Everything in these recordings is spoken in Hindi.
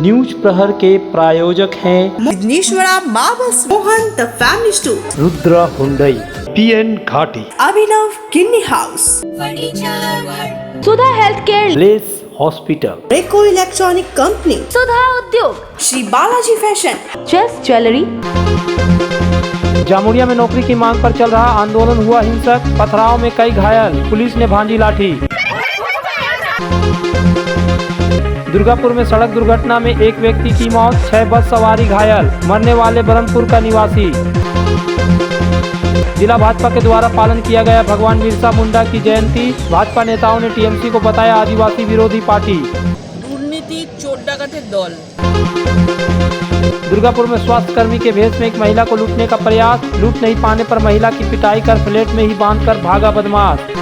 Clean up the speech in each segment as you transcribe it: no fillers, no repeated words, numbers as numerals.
न्यूज प्रहर के प्रायोजक हैं Siddheshwara marbles, Mohan the family store, Rudra Hyundai, PN Ghati, Abhinav kidney house, Sudha health care, Bless hospital, Reco electronic company, Sudha Udyog, Shri Balaji fashion, Chase jewellery. Jamuria में नौकरी की मांग पर चल रहा आंदोलन हुआ हिंसक, पथराव में कई घायल, पुलिस ने भांजी लाठी। दुर्गापुर में सड़क दुर्घटना में एक व्यक्ति की मौत, 6 बस सवारी घायल, मरने वाले बरनपुर का निवासी। जिला भाजपा के द्वारा पालन किया गया भगवान बिरसा मुंडा की जयंती, भाजपा नेताओं ने TMC को बताया आदिवासी विरोधी पार्टी। दुर्नीति चोर डाकटेर दल। दुर्गापुर में स्वास्थ्य कर्मी के भेष में एक महिला को लूटने का प्रयास, लूट नहीं पाने पर महिला की पिटाई कर फ्लैट में ही बांधकर भागा बदमाश।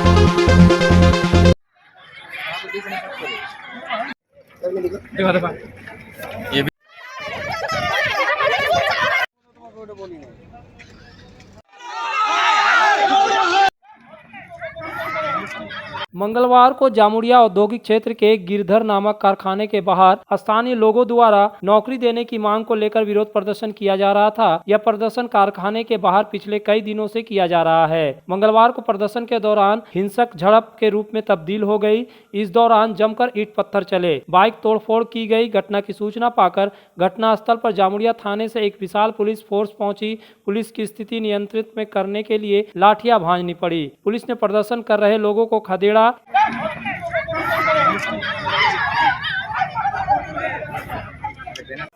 मंगलवार को जामुड़िया औद्योगिक क्षेत्र के गिरधर नामक कारखाने के बाहर स्थानीय लोगों द्वारा नौकरी देने की मांग को लेकर विरोध प्रदर्शन किया जा रहा था। यह प्रदर्शन कारखाने के बाहर पिछले कई दिनों से किया जा रहा है। मंगलवार को प्रदर्शन के दौरान हिंसक झड़प के रूप में तब्दील हो गई। इस दौरान जमकर ईंट पत्थर चले, बाइक तोड़फोड़ की गई। घटना की सूचना पाकर घटनास्थल पर जामुड़िया थाने से एक विशाल पुलिस फोर्स पहुंची। पुलिस की स्थिति नियंत्रित में करने के लिए लाठियां भांजनी पड़ी। पुलिस ने प्रदर्शन कर रहे लोगों को खदेड़ा।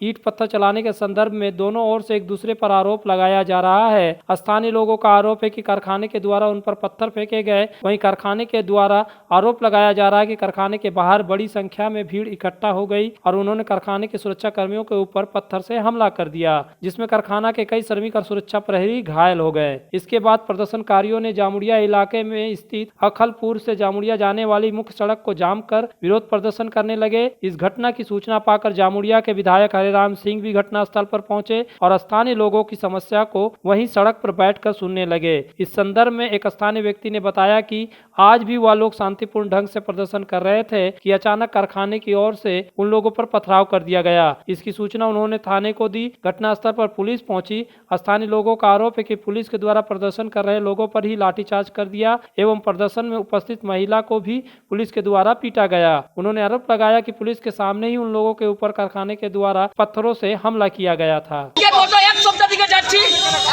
ईंट पत्थर चलाने के संदर्भ में दोनों ओर से एक दूसरे पर आरोप लगाया जा रहा है। स्थानीय लोगों का आरोप है कि कारखाने के द्वारा उन पर पत्थर फेंके गए। वहीं कारखाने के द्वारा आरोप लगाया जा रहा है कि कारखाने के बाहर बड़ी संख्या में भीड़ इकट्ठा हो गई और उन्होंने कारखाने के सुरक्षा कर्मियों के ऊपर पत्थर से हमला कर दिया, जिसमें कारखाना के कई श्रमिक और सुरक्षा प्रहरी घायल हो गए। इसके बाद प्रदर्शनकारियों ने जामुड़िया इलाके में स्थित अखलपुर से जामुड़िया जाने वाली मुख्य सड़क को जाम कर विरोध प्रदर्शन करने लगे। इस घटना की सूचना पाकर जामुड़िया के विधायक हरिराम सिंह भी घटनास्थल पर पहुंचे और स्थानीय लोगों की समस्या को वहीं सड़क पर बैठकर सुनने लगे। इस संदर्भ में एक स्थानीय व्यक्ति ने बताया कि आज भी वह लोग शांतिपूर्ण ढंग से प्रदर्शन कर रहे थे कि अचानक कारखाने की ओर से उन लोगों पर पथराव कर दिया गया। इसकी सूचना उन्होंने थाने को दी। घटनास्थल पर पुलिस पहुंची। स्थानीय लोगों का आरोप है कि पुलिस के द्वारा प्रदर्शन कर रहे लोगों पर ही लाठीचार्ज कर दिया एवं प्रदर्शन में उपस्थित महिला को भी पुलिस के द्वारा पीटा गया। उन्होंने आरोप लगाया कि पुलिस के सामने ही उन लोगों के ऊपर कारखाने के द्वारा पत्थरों से हमला किया गया था। গত এক সপ্তাহ থেকে যাচ্ছি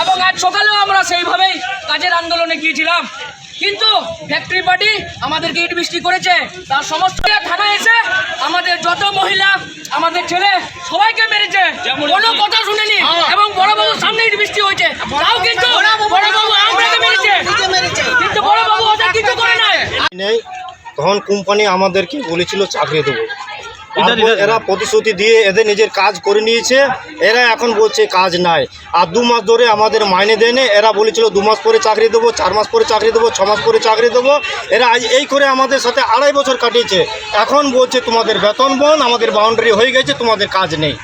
এবং আজ সকালেও আমরা সেইভাবেই কাজের আন্দোলনে গিয়েছিলাম, কিন্তু ফ্যাক্টরি পার্টি আমাদেরকে ইট বৃষ্টি করেছে। তার সমস্ত থানায় এসে আমাদের যত মহিলা, আমাদের ছেলে সবাইকে মেরেছে, কোনো কথা শুনেনি এবং বড়বাবুর সামনে ইট বৃষ্টি হয়েছে, তাও কিন্তু বড়বাবু আমাদেরকে মেরেছে, কিন্তু বড়বাবু ওদের কিছু করে নাই। তখন কোম্পানি আমাদেরকে বলেছিল চাকরি দেবো, এরা প্রতিশ্রুতি দিয়ে এদের নিজের কাজ করে নিয়েছে। এরা এখন বলছে কাজ নাই, আর 2 মাস ধরে আমাদের মাইনে দেয়নি। এরা বলেছিল 2 মাস পরে চাকরি দেবো, 4 মাস পরে চাকরি দেবো, 6 মাস পরে চাকরি দেবো। এরা আজ এই করে আমাদের সাথে 2.5 বছর কাটিয়েছে। এখন বলছে তোমাদের বেতন বন্ধ, আমাদের বাউন্ডারি হয়ে গেছে, তোমাদের কাজ নেই।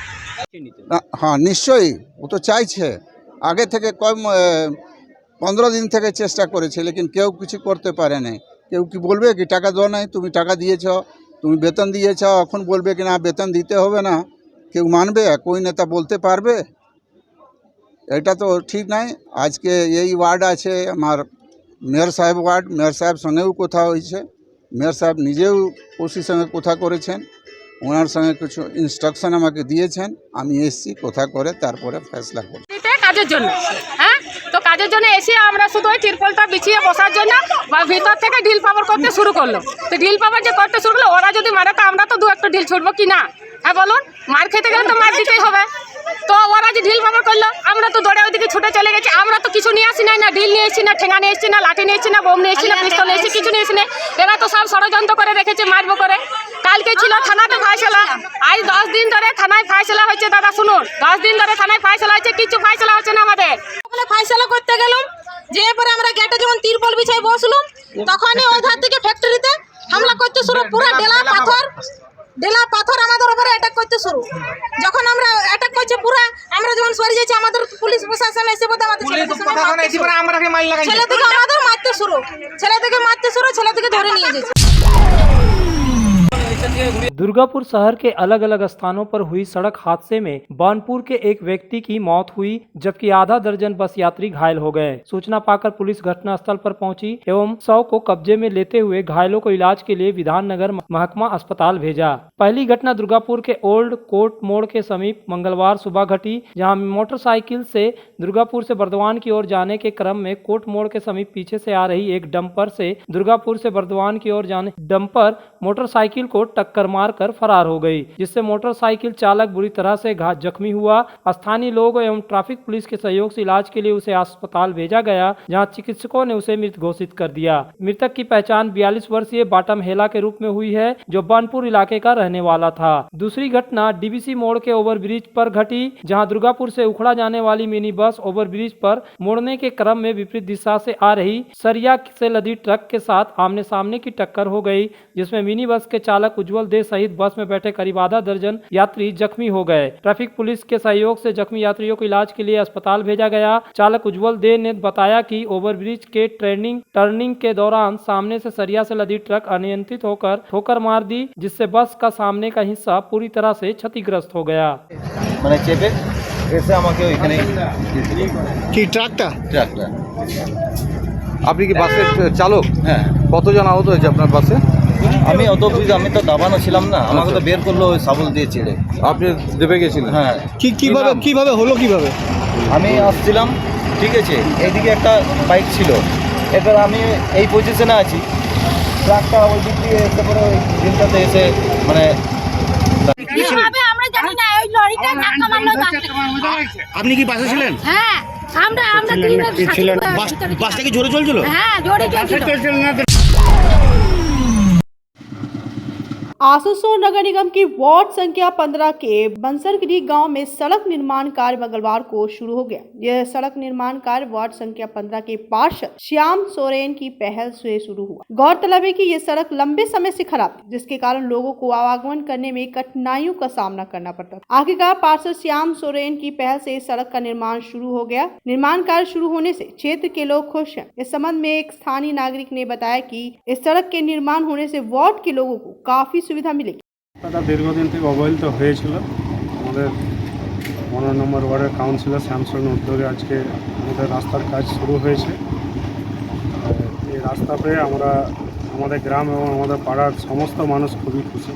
হ্যাঁ নিশ্চয়ই, ও তো চাইছে আগে থেকে 15 দিন থেকে চেষ্টা করেছে, লেকিন কেউ কিছু করতে পারে নাই। কেউ কি বলবে কি টাকা দেওয়া নাই, তুমি টাকা দিয়েছ, তুমি বেতন দিয়েছ, এখন বলবে কি না বেতন দিতে হবে না? কেউ মানবে? কোই নেতা বলতে পারবে? এটা তো ঠিক নাই। আজকে এই ওয়ার্ড আছে আমার মেয়র সাহেব ওয়ার্ড, মেয়র সাহেব সঙ্গেও কথা হয়েছে, মেয়র সাহেব নিজেও ওসির সঙ্গে কথা করেছেন, ওনার সঙ্গে কিছু ইনস্ট্রাকশন আমাকে দিয়েছেন। আমি এসছি, কথা করে তারপরে ফেসলা করব। কাজের জন্য হ্যাঁ, তো কাজের জন্য এসে আমরা শুধু ওই তিরপলটা বিছিয়ে বসার জন্য ভিতর থেকে ঢিল পাওয়ার করতে শুরু করলো। তো ঢিল পাওয়ার যে করতে শুরু করলো, ওরা যদি মারে তো আমরা তো 2-1টা ঢিল ছুটবো কি না? হ্যাঁ বলুন, মার খেতে গেলে তো মার দিতেই হবে। তো ওরা যে ঢিল পাওয়ার করলো, আমরা তো দৌড়ে ওইদিকে ছুটে চলে গেছি। আমরা তো কিছু নিয়ে আসি নাই, না ঢিল নিয়ে এসছি, না ঠেঙা নিয়ে এসছি, না লাঠি নিয়ে এসছি, না বোম নিয়ে এসছি, না পিস্তল নিয়ে এসছি, কিছু নিয়ে এসছি না। এরা তো সব ষড়যন্ত্র করে রেখেছে মারবো করে। কালকে ছিল থানাতে ফাইসলা, আজ 10 দিন ধরে থানায় ফাইসলা হয়েছে। দাদা শুনুন, 10 দিন ধরে থানায় ফাইসলা হয়েছে, কিছু ফাইসলা হচ্ছে না আমাদের। ফাইসলা করতে গেলাম, যে পরে আমরা গেটে যখন তিরপল বিছাই বসলাম, তখনই ওই ধার থেকে ফ্যাক্টরিতে হামলা করতে শুরু, পুরো ডেলা পাথর আমাদের উপরে অ্যাটাক করতে শুরু। যখন আমরা অ্যাটাক করছে পুরো, আমরা যখন সরে যাচ্ছি, আমাদের পুলিশ প্রশাসন এসে বলতে আমাদের ছেলেদেরকে আমাদের মারতে শুরু, ছেলেদেরকে ধরে নিয়ে যাচ্ছে। दुर्गापुर शहर के अलग अलग स्थानों पर हुई सड़क हादसे में बानपुर के एक व्यक्ति की मौत हुई, जबकि आधा दर्जन बस यात्री घायल हो गए। सूचना पाकर पुलिस घटनास्थल पर पहुंची एवं शव को कब्जे में लेते हुए घायलों को इलाज के लिए विधाननगर महकमा अस्पताल भेजा। पहली घटना दुर्गापुर के ओल्ड कोर्ट मोड़ के समीप मंगलवार सुबह घटी, जहां मोटरसाइकिल से दुर्गापुर से बर्दवान की ओर जाने के क्रम में कोर्ट मोड़ के समीप पीछे से आ रही एक डंपर से दुर्गापुर से बर्दवान की ओर जाने डंपर मोटरसाइकिल को टक्कर मारकर फरार हो गई, जिससे मोटरसाइकिल चालक बुरी तरह से जख्मी हुआ। स्थानीय लोग एवं ट्रैफिक पुलिस के सहयोग से इलाज के लिए उसे अस्पताल भेजा गया, जहां चिकित्सकों ने उसे मृत घोषित कर दिया। मृतक की पहचान 42 वर्षीय बाटम हेला के रूप में हुई है, जो बानपुर इलाके का रहने वाला था। दूसरी घटना डीबीसी मोड़ के ओवरब्रिज पर घटी, जहां दुर्गापुर से उखड़ा जाने वाली मिनी बस ओवरब्रिज पर मुड़ने के क्रम में विपरीत दिशा से आ रही सरिया से लदी ट्रक के साथ आमने सामने की टक्कर हो गई, जिसमें मिनी बस के चालक उज्जवल दे सहित बस में बैठे करीब आधा दर्जन यात्री जख्मी हो गए। ट्रैफिक पुलिस के सहयोग से जख्मी यात्रियों को इलाज के लिए अस्पताल भेजा गया। चालक उज्जवल दे ने बताया कि ओवरब्रिज के टर्निंग के दौरान सामने से सरिया से लदी ट्रक अनियंत्रित होकर ठोकर मार दी, जिससे बस का सामने का हिस्सा पूरी तरह से क्षतिग्रस्त हो गया। মানে চেপে এসে আমাকে ওইখানে কি ট্রাকটা আপনি কি বাসের চালক? হ্যাঁ কতজন আহত হয়েছে আপনার বাসে? আমি অত বুঝি আমি তো দাবানো ছিলাম না, আমাকে তো বের করলো ওই শাবল দিয়ে ছিঁড়ে। আপনি দেবে গেছিলেন? হ্যাঁ কিভাবে হলো কিভাবে? আমি আসছিলাম, ঠিক আছে, এইদিকে একটা বাইক ছিল, এবার আমি এই পজিশনে আছি, ট্রাকটা ওই দিক দিয়ে এসে পরে ওই দিনটাতে এসে মানে আমরা জানি না ওই লরিটা ধাক্কা মারলো। আপনি কি বাসে ছিলেন? হ্যাঁ আমরা ছিলেন। বাসটা কি জোরে চলছিল? হ্যাঁ জোরে চলছিল। आसनसोल नगर निगम की वार्ड संख्या 15 के बंसरगिरी गांव में सड़क निर्माण कार्य मंगलवार को शुरू हो गया। यह सड़क निर्माण कार्य वार्ड संख्या 15 के पार्षद श्याम सोरेन की पहल से शुरू हुआ। गौरतलब है कि यह सड़क लंबे समय से खराब थी, जिसके कारण लोगों को आवागमन करने में कठिनाइयों का सामना करना पड़ता था। आखिरकार पार्षद श्याम सोरेन की पहल से इस सड़क का निर्माण शुरू हो गया। निर्माण कार्य शुरू होने से क्षेत्र के लोग खुश हैं। इस संबंध में एक स्थानीय नागरिक ने बताया कि इस सड़क के निर्माण होने से वार्ड के लोगों को काफी सुविधा मिलेगी। দীর্ঘদিন থেকে অবহেলিত হয়েছিল। আমাদের 15 নম্বর ওয়ার্ডের কাউন্সিলর শ্যামসনের উদ্যোগে আজকে আমাদের রাস্তার কাজ শুরু হয়েছে। এই রাস্তা পেয়ে আমরা আমাদের গ্রাম এবং আমাদের পাড়ার সমস্ত মানুষ খুবই খুশি।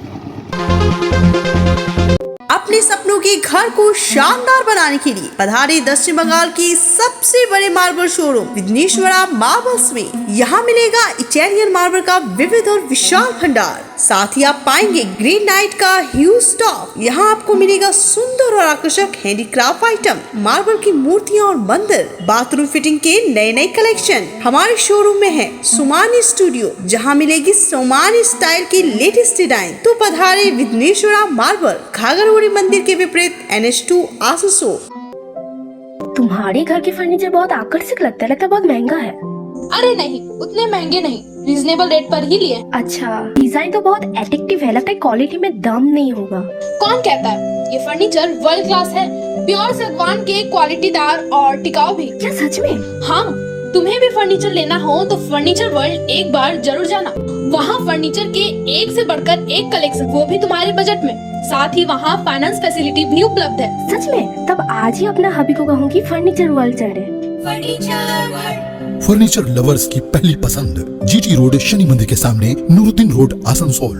अपने सपनों के घर को शानदार बनाने के लिए पधारे दक्षिण बंगाल की सबसे बड़े मार्बल शोरूम विघ्नेश्वरा मार्बल्स में। यहाँ मिलेगा इटालियन मार्बल का विविध और विशाल भंडार, साथ ही आप पाएंगे ग्रेनाइट का ह्यूज स्टॉक। यहाँ आपको मिलेगा सुंदर और आकर्षक हैंडीक्राफ्ट आइटम, मार्बल की मूर्तियाँ और मंदिर, बाथरूम फिटिंग के नए नए कलेक्शन। हमारे शोरूम में है सोमानी स्टूडियो, जहाँ मिलेगी सोमानी स्टाइल की लेटेस्ट डिजाइन। तो पधारे विघ्नेश्वरा मार्बल, घाघरगुड़ी मंदिर के विपरीत NH2 आसनसोल। तुम्हारे घर के फर्नीचर बहुत आकर्षक लगता है बहुत महंगा है। अरे नहीं, उतने महंगे नहीं, रीजनेबल रेट पर ही लिए। अच्छा, डिजाइन तो बहुत एट्रैक्टिव है, लगता है क्वालिटी में दम नहीं होगा। कौन कहता है? ये फर्नीचर वर्ल्ड क्लास है, प्योर सागवान के क्वालिटीदार और टिकाऊ भी। क्या सच में? हाँ, तुम्हें भी फर्नीचर लेना हो तो फर्नीचर वर्ल्ड एक बार जरूर जाना। वहाँ फर्नीचर के एक से बढ़कर एक कलेक्शन, वो भी तुम्हारे बजट में। साथ ही वहाँ फाइनेंस फैसिलिटी भी उपलब्ध है। सच में? तब आज ही अपना हबी को कहूँगी फर्नीचर वर्ल्ड चले। फर्नीचर लवर्स की पहली पसंद, GT रोड शनि मंदिर के सामने, Nooruddin road Asansol.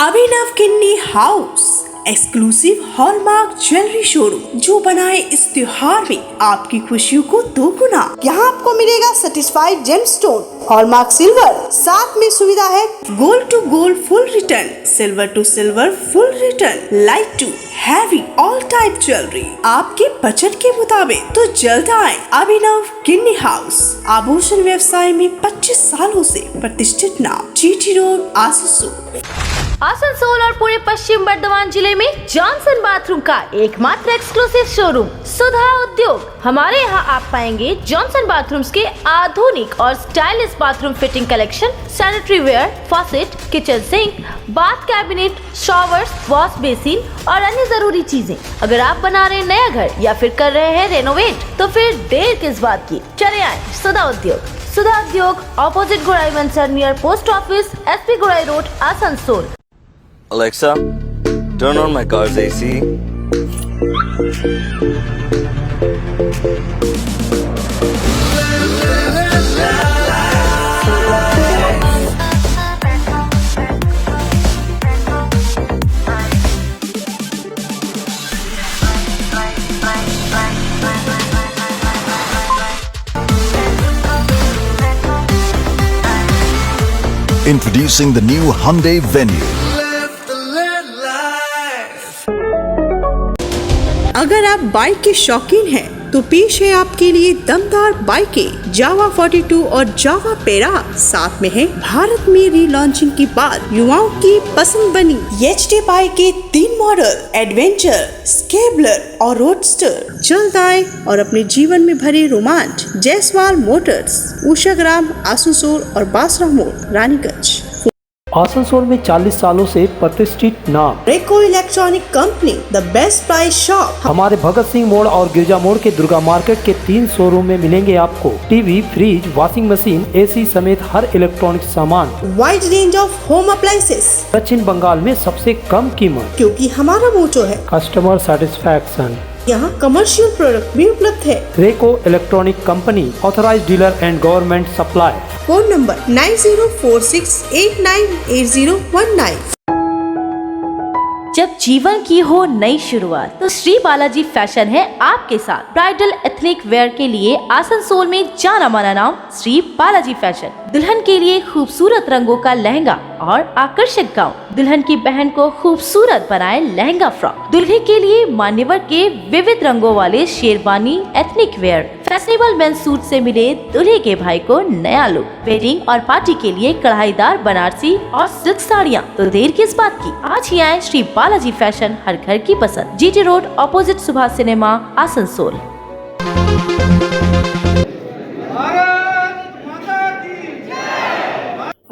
Abhinav Kinny house exclusive hallmark jewellery showroom, जो बनाए इस त्योहार में आपकी खुशियों को दोगुना। यहाँ आपको मिलेगा सर्टिफाइड जेमस्टोन, हॉलमार्क सिल्वर, साथ में सुविधा है gold to gold full return, silver to silver full return, light to heavy all type jewellery आपके बजट के मुताबिक। तो जल्द आए अभिनव किन्नी हाउस, आभूषण व्यवसाय में 25 सालों से प्रतिष्ठित नाम, GT रोड आसनसोल। आसनसोल और पूरे पश्चिम बर्धमान जिले में जॉनसन बाथरूम का एकमात्र एक्सक्लूसिव शोरूम सुधा उद्योग। हमारे यहाँ आप पाएंगे जॉनसन बाथरूम्स के आधुनिक और stylish bathroom fitting collection, sanitary ware, faucet, kitchen sink, bath cabinet, showers, wash basin और अन्य जरूरी चीजें। अगर आप बना रहे हैं नया घर या फिर कर रहे हैं रेनोवेट, तो फिर देर किस बात की, चले आए सुधा Udyog. Sudha Udyog opposite Gorai Mansar near post office, SP Gorai road, Asansol. Alexa, turn on my car's AC. Introducing the new Hyundai Venue. अगर आप बाइक के शौकीन हैं तो पेश है आपके लिए दमदार बाइकें जावा 42 और जावा पेरा। साथ में है भारत में रीलॉन्चिंग के बाद युवाओं की पसंद बनी एचडी बाइक के 3 मॉडल एडवेंचर, स्केबलर और रोडस्टर। जल्द आए और अपने जीवन में भरे रोमांच। जायसवाल मोटर्स, उषाग्राम, आसनसोल और बासरा मोड़, रानीगंज। आसनसोल में 40 सालों से प्रतिष्ठित नाम रेको electronic company, the best price shop. हमारे भगत सिंह मोड़ और गिरजा मोड़ के दुर्गा मार्केट के 3 शोरूम में मिलेंगे आपको TV, fridge, washing machine, AC समेत हर इलेक्ट्रॉनिक सामान। Wide range of home appliances. दक्षिण बंगाल में सबसे कम कीमत, क्योंकि हमारा मोटो है कस्टमर सेटिस्फैक्शन। यहाँ कमर्शियल प्रोडक्ट भी उपलब्ध है। रेको electronic company, authorised dealer and government supply. Phone number 9046898019। जब जीवन की हो नई शुरुआत तो श्री बालाजी फैशन है आपके साथ। ब्राइडल एथनिक वेयर के लिए आसनसोल में जाना माना नाम श्री बालाजी फैशन। दुल्हन के लिए खूबसूरत रंगों का लहंगा और आकर्षक गाउन, दुल्हन की बहन को खूबसूरत बनाए लहंगा फ्रॉक, दुल्हे के लिए मान्यवर के विविध रंगों वाले sherwani, ethnic wear, fashionable men's suit से मिले दुल्हे के भाई को नया लुक, वेडिंग और पार्टी के लिए कढ़ाईदार बनारसी और सिल्क साड़ियाँ। तो देर किस बात की, आज ही आए श्री बालाजी फैशन, हर घर की पसंद, GT road, opposite Subhash cinema, Asansol.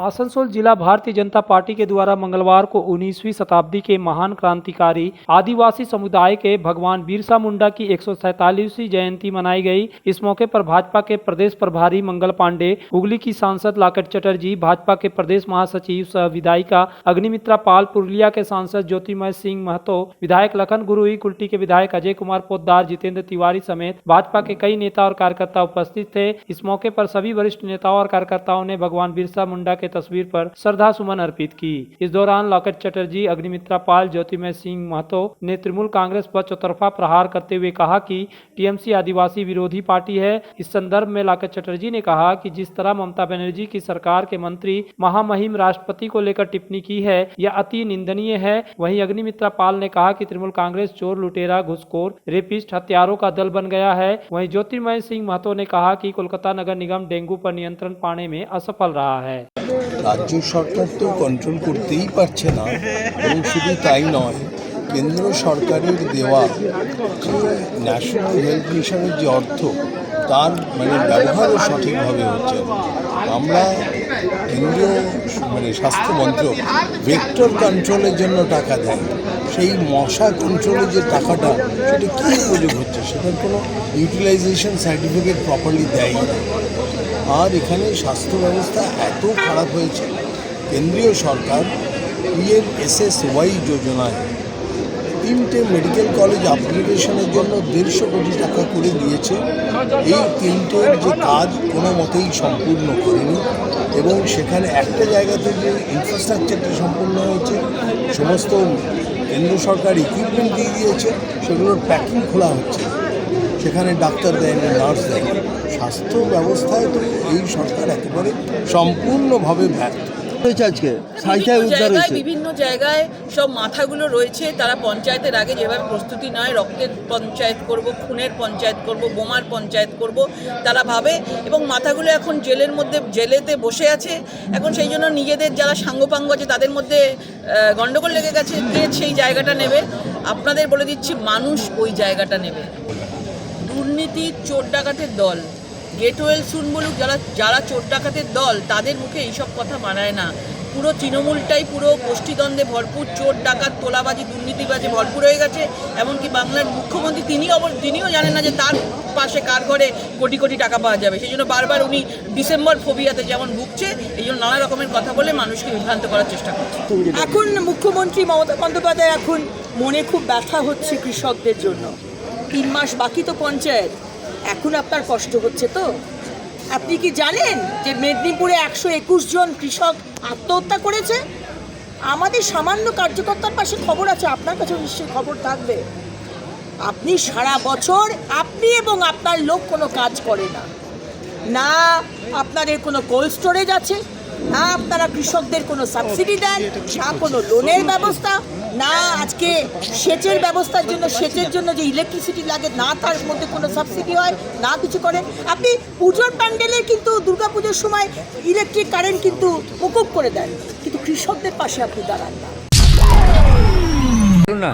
Asansol जिला भारतीय जनता पार्टी के द्वारा मंगलवार को 19वीं शताब्दी के महान क्रांतिकारी आदिवासी समुदाय के भगवान बिरसा मुंडा की 147वीं जयंती मनाई गई। इस मौके पर भाजपा के प्रदेश प्रभारी मंगल पांडे, हुगली की सांसद लाकेट चटर्जी, भाजपा के प्रदेश महासचिव सह विधायिका अग्निमित्रा पाल, पुरुलिया के सांसद ज्योतिमय सिंह महतो, विधायक लखन गुरुई, कुल्टी के विधायक अजय कुमार पोद्दार, जितेंद्र तिवारी समेत भाजपा के कई नेता और कार्यकर्ता उपस्थित थे। इस मौके पर सभी वरिष्ठ नेताओं और कार्यकर्ताओं ने भगवान बिरसा मुंडा के तस्वीर पर श्रद्धा सुमन अर्पित की। इस दौरान लाकेट चटर्जी, अग्निमित्रा पाल, ज्योतिमय सिंह महतो ने तृणमूल कांग्रेस पर चौतरफा प्रहार करते हुए कहा कि टीएमसी आदिवासी विरोधी पार्टी है। इस संदर्भ में लाकेट चटर्जी ने कहा कि जिस तरह ममता बनर्जी की सरकार के मंत्री महामहिम राष्ट्रपति को लेकर टिप्पणी की है, यह अति निंदनीय है। वहीं अग्निमित्रा पाल ने कहा कि तृणमूल कांग्रेस चोर, लुटेरा, घुसखोर, रेपिस्ट, हत्यारों का दल बन गया है। वहीं ज्योतिर्मय सिंह महतो ने कहा कि कोलकाता नगर निगम डेंगू पर नियंत्रण पाने में असफल रहा है। রাজ্য সরকার তো কন্ট্রোল করতেই পারছে না, এবং শুধু তাই নয়, কেন্দ্র সরকারের দেওয়া যে ন্যাশনাল হেলথ মিশনের যে অর্থ, তার ব্যবহারও সঠিকভাবে হচ্ছে না। আমরা কেন্দ্রীয় স্বাস্থ্য মন্ত্রক ভেক্টর কন্ট্রোলের জন্য টাকা দেয়, সেই মশা কন্ট্রোলের যে টাকাটা সেটা কী উপযোগ হচ্ছে, সেটার কোনো ইউটিলাইজেশন সার্টিফিকেট প্রপারলি দেয় না। আর এখানে স্বাস্থ্য ব্যবস্থা এত খারাপ হয়েছে, কেন্দ্রীয় সরকার PMSSY যোজনায় 3টে মেডিকেল কলেজ আপগ্রেডেশনের জন্য 150 কোটি টাকা করে দিয়েছে। এই 3টের যে কাজ কোনো মতেই সম্পূর্ণ করেনি, এবং সেখানে একটা জায়গাতে যে ইনফ্রাস্ট্রাকচারটা সম্পূর্ণ হয়েছে, সমস্ত কেন্দ্র সরকার ইকুইপমেন্ট দিয়ে দিয়েছে, সেগুলোর প্যাকিং খোলা হচ্ছে, সেখানে ডাক্তার দেয়নি, নার্স দেয়নি। স্বাস্থ্য ব্যবস্থায় তো এই সরকার একেবারে সম্পূর্ণভাবে ব্যর্থ হয়েছে। আজকে বিভিন্ন জায়গায় সব মাথাগুলো রয়েছে, তারা পঞ্চায়েতের আগে যেভাবে প্রস্তুতি নয়, রক্তের পঞ্চায়েত করব, খুনের পঞ্চায়েত করব, বোমার পঞ্চায়েত করব, তারা ভাবে, এবং মাথাগুলো এখন জেলের মধ্যে জেলেতে বসে আছে। এখন সেই জন্য নিজেদের যারা সাঙ্গপাঙ্গ আছে তাদের মধ্যে গন্ডগোল লেগে গেছে, কে সেই জায়গাটা নেবে। আপনাদের বলে দিচ্ছি, মানুষ ওই জায়গাটা নেবে। দুর্নীতি, চোর ডাকাতের দল, গেট ওয়েল শুন বলুক, যারা চোর ডাকাতের দল, তাদের মুখে এইসব কথা মানায় না। পুরো তৃণমূলটাই পুরো গোষ্ঠীদ্বন্দ্বে ভরপুর, চোর ডাকাত তোলাবাজি দুর্নীতিবাজে ভরপুর হয়ে গেছে। এমনকি বাংলার মুখ্যমন্ত্রী তিনিও জানেন না যে তার পাশে কার ঘরে কোটি কোটি টাকা পাওয়া যাবে। সেই জন্য বারবার উনি ডিসেম্বর ফোবিয়াতে যেমন ভুগছে, এই জন্য নানা রকমের কথা বলে মানুষকে বিভ্রান্ত করার চেষ্টা করছে। এখন মুখ্যমন্ত্রী মমতা বন্দ্যোপাধ্যায় এখন মনে খুব ব্যথা হচ্ছে কৃষকদের জন্য। 3 মাস বাকি তো পঞ্চায়েত, এখন আপনার কষ্ট হচ্ছে তো? আপনি কি জানেন যে মেদিনীপুরে 121 জন কৃষক আত্মহত্যা করেছে? আমাদের সামান্য কার্যকর্তার পাশে খবর আছে, আপনার কাছে নিশ্চয়ই খবর থাকবে। আপনি সারা বছর আপনি এবং আপনার লোক কোনো কাজ করে না, না আপনাদের কোনো কোল্ড স্টোরেজ আছে, না আপনারা কৃষকদের কোনো সাবসিডি দেন, না কোনো লোনের ব্যবস্থা, না আজকে সেচের ব্যবস্থার জন্য সেচের জন্য যে ইলেকট্রিসিটি লাগে না তার মধ্যে কোনো সাবসিডি হয়, না কিছু করেন। আপনি পুজোর প্যান্ডেলের কিন্তু দুর্গাপুজোর সময় ইলেকট্রিক কারেন্ট কিন্তু মুকুব করে দেন, কিন্তু কৃষকদের পাশে আপনি দাঁড়ান না।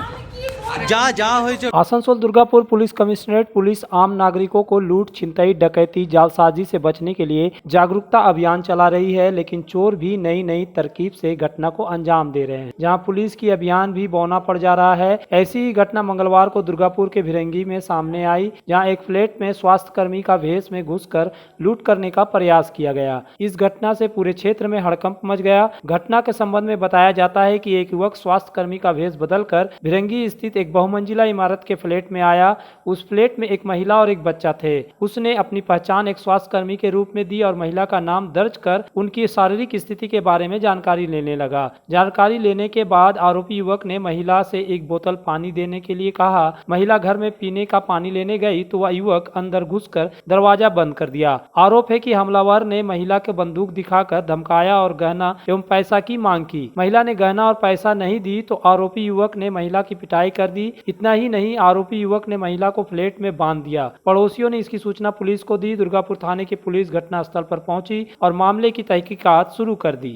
Asansol Durgapur police commissionerate police आम नागरिकों को लूट, छिनतई, डकैती, जालसाजी से बचने के लिए जागरूकता अभियान चला रही है, लेकिन चोर भी नई नई तरकीब से घटना को अंजाम दे रहे हैं, जहां पुलिस की अभियान भी बौना पड़ जा रहा है। ऐसी ही घटना मंगलवार को दुर्गापुर के भिरंगी में सामने आई, जहां एक फ्लैट में स्वास्थ्य कर्मी का भेष में घुसकर लूट करने का प्रयास किया गया। इस घटना से पूरे क्षेत्र में हड़कंप मच गया। घटना के संबंध में बताया जाता है कि एक युवक स्वास्थ्य कर्मी का भेष बदलकर भिरंगी स्थित एक बहुमंजिला इमारत के फ्लैट में आया। उस फ्लैट में एक महिला और एक बच्चा थे। उसने अपनी पहचान एक स्वास्थ्य कर्मी के रूप में दी और महिला का नाम दर्ज कर उनकी शारीरिक स्थिति के बारे में जानकारी लेने लगा। जानकारी लेने के बाद आरोपी युवक ने महिला से एक बोतल पानी देने के लिए कहा। महिला घर में पीने का पानी लेने गई तो वह युवक अंदर घुसकर दरवाजा बंद कर दिया। आरोप है कि हमलावर ने महिला को बंदूक दिखाकर धमकाया और गहना एवं पैसा की मांग की। महिला ने गहना और पैसा नहीं दी तो आरोपी युवक ने महिला की पिटाई कर दी। इतना ही नहीं, आरोपी युवक ने महिला को फ्लैट में बांध दिया। पड़ोसियों ने इसकी सूचना पुलिस को दी। दुर्गापुर थाने की पुलिस घटनास्थल पर पहुंची और मामले की तहकीकात शुरू कर दी।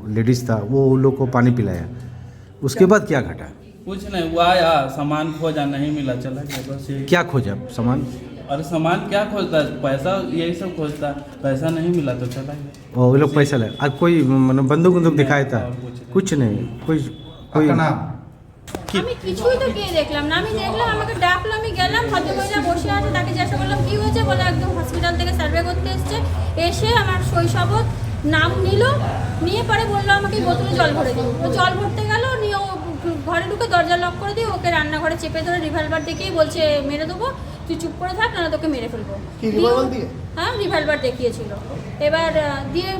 लेडीज था, वो उन लोग को पानी पिलाया, उसके बाद क्या घटा? कुछ नहीं, वो आया, सामान खोजा, नहीं मिला, चला गया, बस यही। क्या खोजा सामान? अरे सामान क्या खोजता है, पैसा यही सब खोजता है, पैसा नहीं मिला तो चला गया। वो लोग पैसा ले, और कोई मतलब बंदूक दिखाया था? कुछ नहीं, कोई আমি কিছুই তো গিয়ে দেখলাম না। আমি দেখলাম, আমাকে ডাকলো, আমি গেলাম, ভদ্রমহিলা বসে আছে, তাকে জিজ্ঞাসা করলাম কি হয়েছে, বলে একদম হসপিটাল থেকে সার্ভে করতে এসছে, এসে আমার শৈশবত নাম নিল, নিয়ে পরে বললো আমাকে বোতলে জল ভরে দিই। ও জল ভরতে গেল, নিয়ে ও ঘরে ঢুকে দরজা লক করে দিয়ে ওকে রান্নাঘরে চেপে ধরে রিভলভার দেখিয়ে বলছে মেরে দেবো, তুই চুপ করে থাক, না তোকে মেরে ফেলবো। হ্যাঁ, রিভলভার দেখিয়েছিল। এবার দিয়ে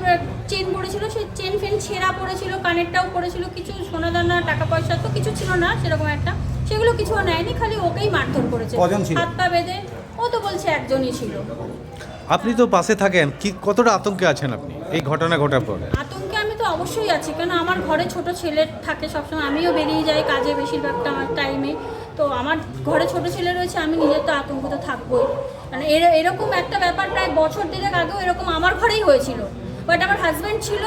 চেন পড়েছিল, সেই চেন ফেন ছেঁড়া পড়েছিল, কানেরটাও পড়েছিল, কিছু সোনা দানা টাকা পয়সা তো কিছু ছিল না সেরকম একটা, সেগুলো কিছু নেয়নি, খালি ওকেই মারধর করেছে, হাত পা বেঁধে। ও তো বলছে একজনই ছিল। আপনি তো পাশে থাকেন, কি কতটা আতঙ্কে আছেন আপনি এই ঘটনা ঘটার পরে? আতঙ্কে আমি তো অবশ্যই আছি, কেন আমার ঘরে ছোট ছেলে থাকে সবসময়, আমিও বেরিয়ে যাই কাজে বেশিরভাগটা আমার টাইমে, তো আমার ঘরে ছোট ছেলে রয়েছে, আমি নিজের তো আতঙ্ক তো থাকবোই। মানে এরকম একটা ব্যাপার প্রায় বছর দেড়েক আগেও এরকম আমার ঘরেই হয়েছিল। বাট আমার হাজব্যান্ড ছিল,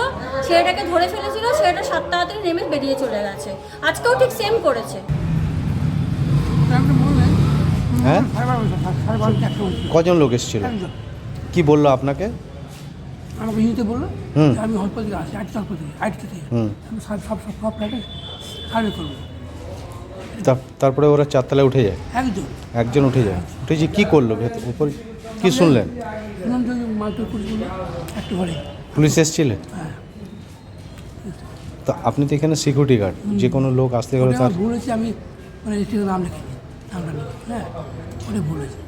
ছেলেটাকে ধরে ফেলেছিল, ছেলেটা 7 তাড়াতাড়ি নেমে বেরিয়ে চলে গেছে। আজকেও ঠিক সেম করেছে। হ্যাঁ, কজন লোক এসেছিল? কি বললো আপনাকে? আমাকে হিন্দিতে বললো আমি হসপিটাল থেকে আসি, আইটি থেকে আমি সব ফ্ল্যাটে সার্ভে করবো। তারপরে ওরা 4 তলায় উঠে যায়? একজন উঠে যায়। উঠে যে কী করলো উপর, কি শুনলেন? পুলিশ এসেছিল? তো আপনি তো এখানে সিকিউরিটি গার্ড, যে কোনো লোক আসতে গেলে তার বলেছি আমি মানে নাম লিখে নামটা লিখে, হ্যাঁ ওটা বলেছি।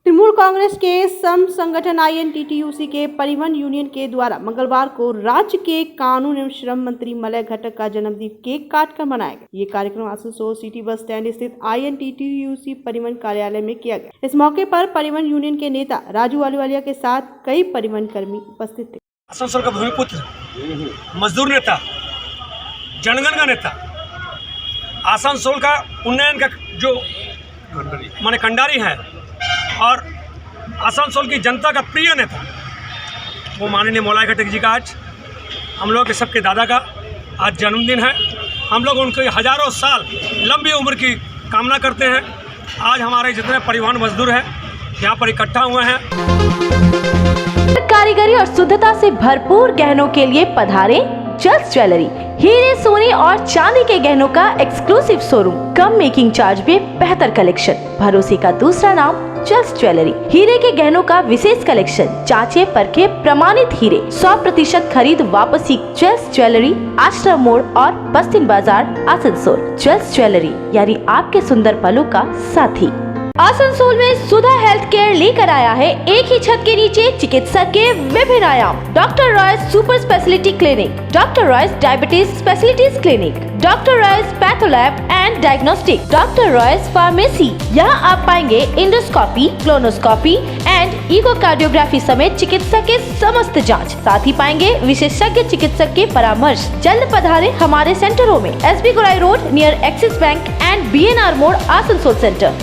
तृणमूल कांग्रेस के सम संगठन INTTUC के परिवहन यूनियन के द्वारा मंगलवार को राज्य के कानून एवं श्रम मंत्री मलय घटक का जन्मदिन केक काटकर मनाया गया। ये कार्यक्रम आसनसोल सिटी बस स्टैंड स्थित INTTUC परिवहन कार्यालय में किया गया। इस मौके पर परिवहन यूनियन के नेता राजू अहलूवालिया के साथ कई परिवहन कर्मी उपस्थित थे। आसनसोल का भूमिपुत्र, मजदूर नेता, जनगण का नेता, आसनसोल का उन्नयन का जो माने कंडारी है और आसनसोल की जनता का प्रिय नेता, वो माननीय मलय घटक जी का आज हम लोग के सबके दादा का आज जन्मदिन है। हम लोग उनके हज़ारों साल लंबी उम्र की कामना करते हैं। आज हमारे जितने परिवहन मजदूर हैं यहाँ पर इकट्ठा हुए हैं। कारीगरी और शुद्धता से भरपूर गहनों के लिए पधारे जल्स ज्वेलरी। हीरे, सोने और चांदी के गहनों का एक्सक्लूसिव शोरूम, कम मेकिंग चार्ज में बेहतर कलेक्शन, भरोसे का दूसरा नाम जल्स ज्वेलरी। हीरे के गहनों का विशेष कलेक्शन, जांचे परखे प्रमाणित हीरे, 100% खरीद वापसी। जल्स ज्वेलरी, आश्रम मोड़ और बस्तिन बाजार, आसनसोल। जल्स ज्वेलरी यानी आपके सुंदर पलों का साथी। आसनसोल में सुधा हेल्थ केयर लेकर आया है एक ही छत के नीचे चिकित्सा के विभिन्न आयाम। Doctor Royce super speciality clinic, doctor Royce diabetes specialities clinic, doctor Royce patholab and diagnostic, doctor Royce pharmacy. यहाँ आप पाएंगे इंडोस्कोपी, क्लोनोस्कोपी एंड इकोकार्डियोग्राफी समेत चिकित्सा के समस्त जांच। साथ ही पाएंगे विशेषज्ञ चिकित्सक के परामर्श। जल्द पधारे हमारे सेंटरों में, SB Gorai road near axis bank and BNR मोड़, आसनसोल सेंटर।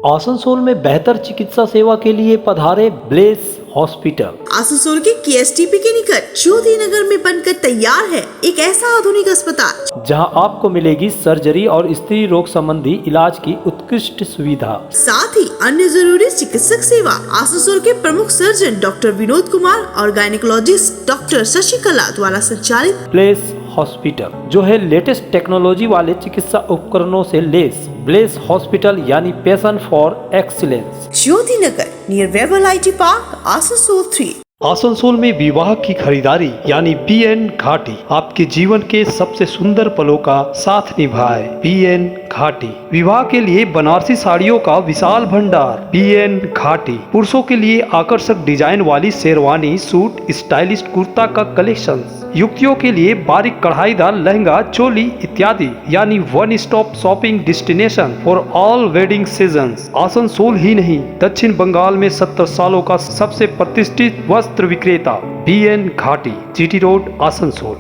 आसनसोल में बेहतर चिकित्सा सेवा के लिए पधारे ब्लेस हॉस्पिटल। आसनसोल के केएसटीपी के निकट ज्योति नगर में बनकर तैयार है एक ऐसा आधुनिक अस्पताल जहां आपको मिलेगी सर्जरी और स्त्री रोग संबंधी इलाज की उत्कृष्ट सुविधा, साथ ही अन्य जरूरी चिकित्सक सेवा। आसनसोल के प्रमुख सर्जन डॉक्टर विनोद कुमार और गायनेकोलॉजिस्ट डॉक्टर शशिकला द्वारा संचालित ब्लेस हॉस्पिटल, जो है लेटेस्ट टेक्नोलॉजी वाले चिकित्सा उपकरणों से लेस। ब्लेस हॉस्पिटल यानी passion for excellence. Jyoti Nagar near Webel IT park, Asansol 3। Asansol में विवाह की खरीदारी यानी बीएन घाटी आपके जीवन के सबसे सुंदर पलों का साथ निभाए। बीएन घाटी विवाह के लिए बनारसी साड़ियों का विशाल भंडार। बीएन घाटी पुरुषों के लिए आकर्षक डिजाइन वाली शेरवानी, सूट, स्टाइलिश कुर्ता का कलेक्शन, युवतियों के लिए बारीक कढ़ाईदार लहंगा, चोली इत्यादि, यानी one stop shopping destination for all wedding seasons. Asansol ही नहीं, दक्षिण बंगाल में 70 सालों का सबसे प्रतिष्ठित वस्त्र विक्रेता बीएन घाटी, जीटी रोड, आसनसोल।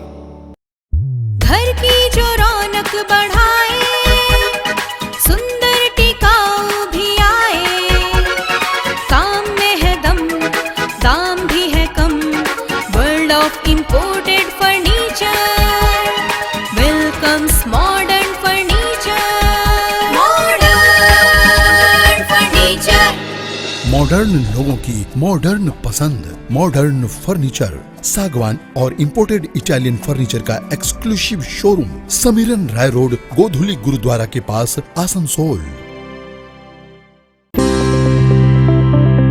घर की जो रौनक बढ़ाए, सुंदर टिकाऊ भी आए, काम में है दम, दाम भी है कम, world of imported furniture, welcomes modern furniture, modern furniture. Modern लोगों की मॉडर्न पसंद, मॉडर्न फर्नीचर, सागवान और इंपोर्टेड इटालियन फर्नीचर का exclusive showroom, Samiran Roy road, Godhuli गुरुद्वारा के पास, आसनसोल।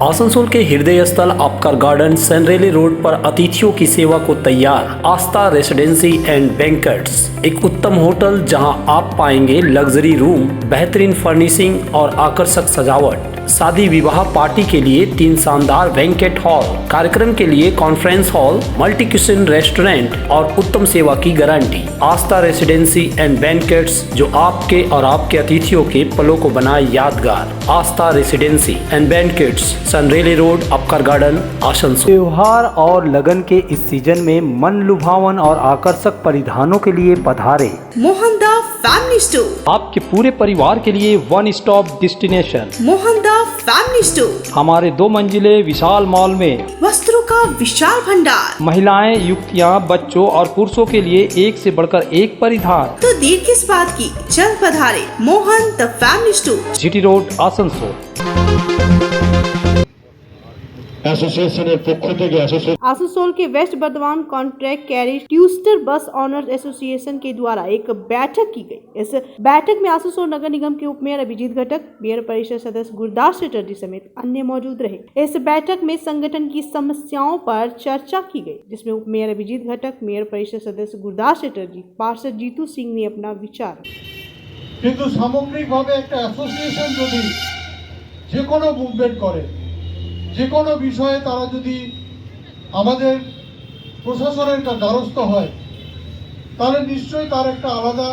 आसनसोल के हृदय स्थल आपका गार्डन सनरेली रोड पर अतिथियों की सेवा को तैयार आस्था रेसिडेंसी एंड बैंक्वेट्स, एक उत्तम होटल जहां आप पाएंगे लग्जरी रूम, बेहतरीन फर्निशिंग और आकर्षक सजावट। शादी विवाह पार्टी के लिए 3 शानदार बैंकेट हॉल, कार्यक्रम के लिए conference hall, multi kitchen restaurant और उत्तम सेवा की guarantee. Aastha residency and banquets, जो आपके और आपके अतिथियों के पलों को बनाए यादगार। Aastha residency and banquets, Senraleigh road, Apcar garden, Asansol. त्योहार और लगन के इस सीजन में मन लुभावन और आकर्षक परिधानों के लिए पधारे मोहनदा फैमिली स्टोर, आपके पूरे परिवार के लिए वन स्टॉप डेस्टिनेशन। मोहनदा फैमिली स्टोर हमारे 2 मंजिले विशाल मॉल में वस्त्रों का विशाल भंडार, महिलाएं, युवतियां, बच्चों और पुरुषों के लिए एक से बढ़कर एक परिधान। तो देर किस बात की, जल्द पधारे Mohan the family store, GT road, Asansol. Asansol के वेस्ट बर्धमान कॉन्ट्रैक्ट कैरिज ट्यूस्टर बस ऑनर्स एसोसिएशन के द्वारा एक बैठक की गई। इस बैठक में आसनसोल नगर निगम के उपमेयर अभिजीत घटक, मेयर परिषद सदस्य गुरदास चटर्जी समेत अन्य मौजूद रहे। इस बैठक में संगठन की समस्याओं पर चर्चा की गई, जिसमें उपमेयर अभिजीत घटक, मेयर परिषद सदस्य गुरदास चटर्जी, पार्षद जीतू सिंह ने अपना विचार। কিন্তু সামগ্রিকভাবে একটা অ্যাসোসিয়েশন যদি যে কোনো মুভমেন্ট করে, যে কোনো বিষয়ে তারা যদি আমাদের প্রশাসনের দ্বারস্থ হয়, তাহলে নিশ্চয়ই তার একটা আলাদা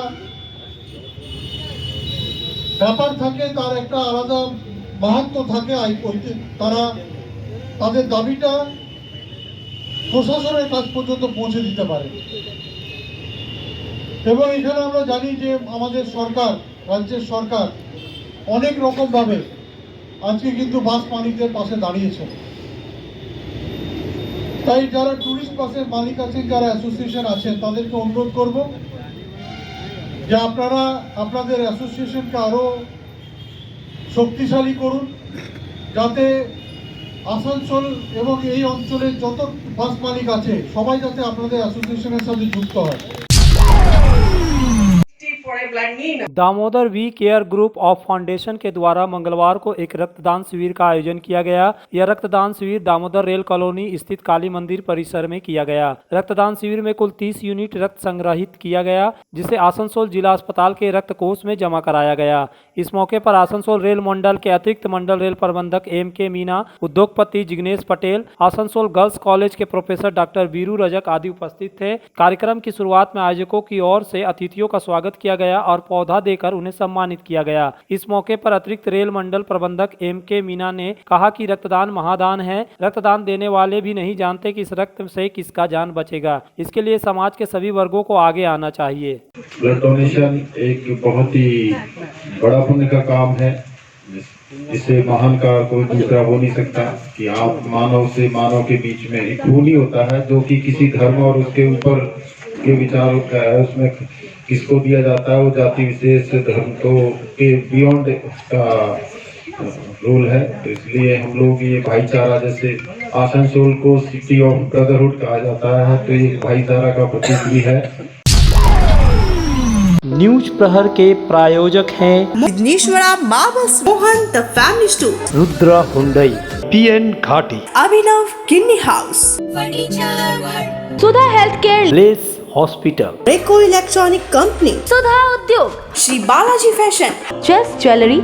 ব্যাপার থাকে, তার একটা আলাদা মাহাত্ম্য থাকে। তারা তাদের দাবিটা প্রশাসনের কাছ পর্যন্ত পৌঁছে দিতে পারে। এবং এখানে আমরা জানি যে আমাদের সরকার, রাজ্যের সরকার অনেক রকমভাবে আজকে কিন্তু বাস মালিকদের পাশে দাঁড়িয়েছে। তাই যারা ট্যুরিস্ট বাসের মালিক আছেন, যারা অ্যাসোসিয়েশন আছেন, তাদেরকে অনুরোধ করব যে আপনারা আপনাদের অ্যাসোসিয়েশনকে আরও শক্তিশালী করুন, যাতে আসানসোল এবং এই অঞ্চলের যত বাস মালিক আছে সবাই যাতে আপনাদের অ্যাসোসিয়েশনের সাথে যুক্ত হয়। Damodar we care group of foundation के द्वारा मंगलवार को एक रक्तदान शिविर का आयोजन किया गया। यह रक्तदान शिविर दामोदर रेल कॉलोनी स्थित काली मंदिर परिसर में किया गया। रक्तदान शिविर में कुल 30 यूनिट रक्त संग्रहित किया गया, जिसे आसनसोल जिला अस्पताल के रक्त कोष में जमा कराया गया। इस मौके पर आसनसोल रेल मंडल के अतिरिक्त मंडल रेल प्रबंधक M.K. मीना, उद्योगपति जिग्नेश पटेल, आसनसोल गर्ल्स कॉलेज के प्रोफेसर डॉक्टर बीरू रजक आदि उपस्थित थे। कार्यक्रम की शुरुआत में आयोजकों की ओर से अतिथियों का स्वागत किया गया और पौधा देकर उन्हें सम्मानित किया गया। इस मौके पर अतिरिक्त रेल मंडल प्रबंधक M.K. मीना ने कहा कि रक्तदान महादान है। रक्तदान देने वाले भी नहीं जानते कि इस रक्त से किसका जान बचेगा। इसके लिए समाज के सभी वर्गों को आगे आना चाहिए। ब्लड डोनेशन एक बहुत ही बड़ा पुण्य का काम है। इससे महान कार्य कोई दूसरा हो नहीं सकता कि आप मानव से मानव के बीच में एक खून ही होता है, जो कि किसी धर्म और उसके ऊपर के विचार का है। उसमें किसको दिया जाता है वो जाति विशेष धर्म तो के बियॉन्ड उसका रोल है। तो इसलिए हम लोग ये भाईचारा, जैसे आसनसोल को सिटी ऑफ ब्रदरहुड कहा जाता है, तो ये भाईचारा का प्रतीक भी है। न्यूज प्रहर के प्रायोजक हैं Vighneshwara marbles, Mohan the family store, Rudra Hyundai, PN Ghati, Abhinav kidney house, Sudha health care, Bless hospital, Reco electronic company, Sudha Udyog, Shri Balaji fashion, Chase jewellery,